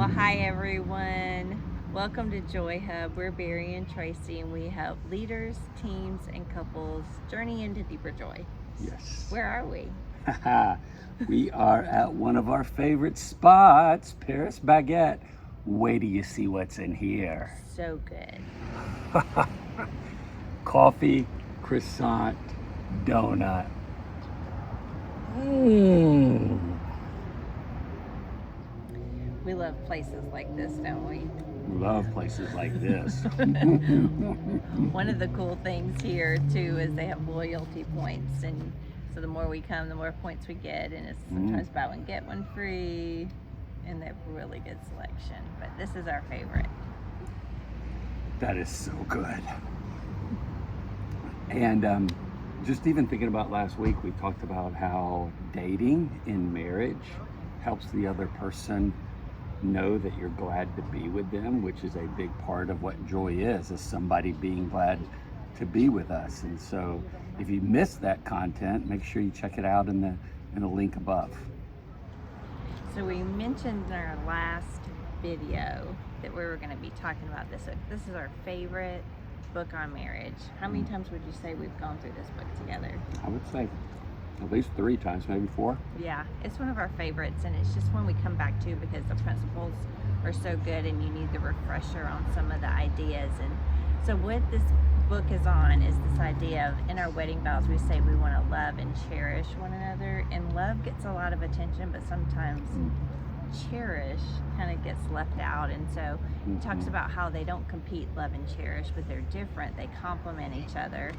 Well, hi everyone. Welcome to Joy Hub. We're Barry and Tracy, and we help leaders, teams, and couples journey into deeper joy. Yes. Where are we? We are at one of our favorite spots, Paris Baguette. Wait till you see what's in here. So good. Coffee, croissant, donut. Mmm. We love places like this, don't we? Love places like this. One of the cool things here too is they have loyalty points, and so the more we come, the more points we get, and it's sometimes buy one get one free, and they have really good selection. But this is our favorite. That is so good. And just even thinking about last week, we talked about how dating in marriage helps the other person know that you're glad to be with them, which is a big part of what joy is somebody being glad to be with us. And so if you missed that content, make sure you check it out in the link above. So we mentioned in our last video that we were going to be talking about this book. This is our favorite book on marriage. How many times would you say we've gone through this book together? I would say at least 3 times, maybe 4. Yeah, it's one of our favorites, and it's just one we come back to because the principles are so good and you need the refresher on some of the ideas. And so what this book is on is this idea of, in our wedding vows, we say we want to love and cherish one another, and love gets a lot of attention, but sometimes cherish kind of gets left out. And so it talks about how they don't compete, love and cherish, but they're different. They complement each other.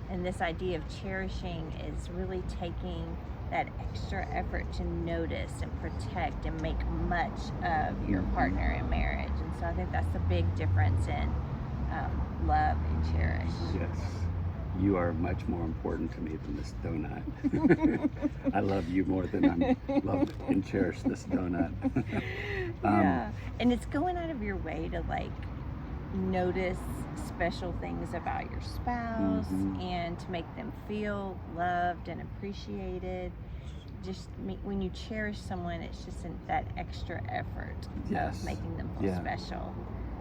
And this idea of cherishing is really taking that extra effort to notice and protect and make much of your partner in marriage. And so I think that's the big difference in love and cherish. Yes. You are much more important to me than this donut. I love you more than I love and cherish this donut. Yeah. And it's going out of your way to notice special things about your spouse and to make them feel loved and appreciated. Just when you cherish someone, it's just that extra effort of making them feel special.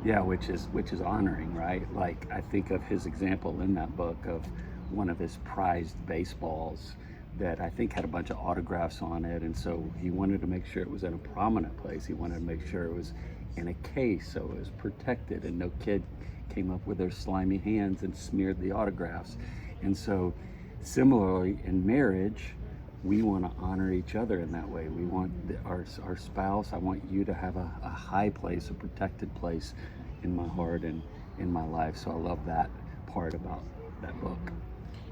Yeah, which is honoring, right? Like, I think of his example in that book of one of his prized baseballs that I think had a bunch of autographs on it, and so he wanted to make sure it was in a prominent place. He wanted to make sure it was in a case so it was protected and no kid came up with their slimy hands and smeared the autographs. And so similarly in marriage, we want to honor each other in that way. We want our spouse, I want you to have a high place, a protected place in my heart and in my life. So I love that part about that book.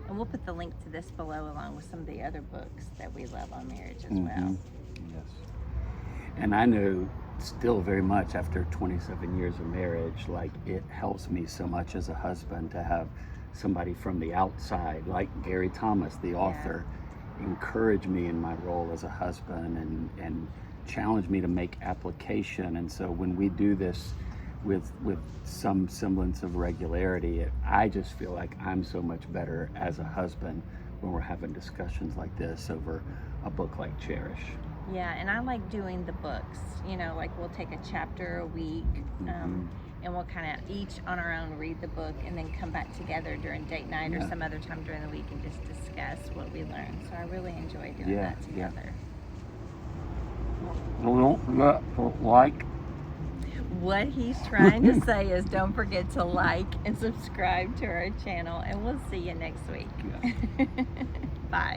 And we'll put the link to this below along with some of the other books that we love on marriage as well. Yes. And I know still very much after 27 years of marriage, like, it helps me so much as a husband to have somebody from the outside, like Gary Thomas, the author, encourage me in my role as a husband and challenge me to make application. And so when we do this with some semblance of regularity, I just feel like I'm so much better as a husband when we're having discussions like this over a book like Cherish. Yeah, and I like doing the books, we'll take a chapter a week, and we'll kind of each on our own read the book and then come back together during date night or some other time during the week and just discuss what we learned. So I really enjoy doing that together. Like. What he's trying to say is don't forget to like and subscribe to our channel, and we'll see you next week. Bye.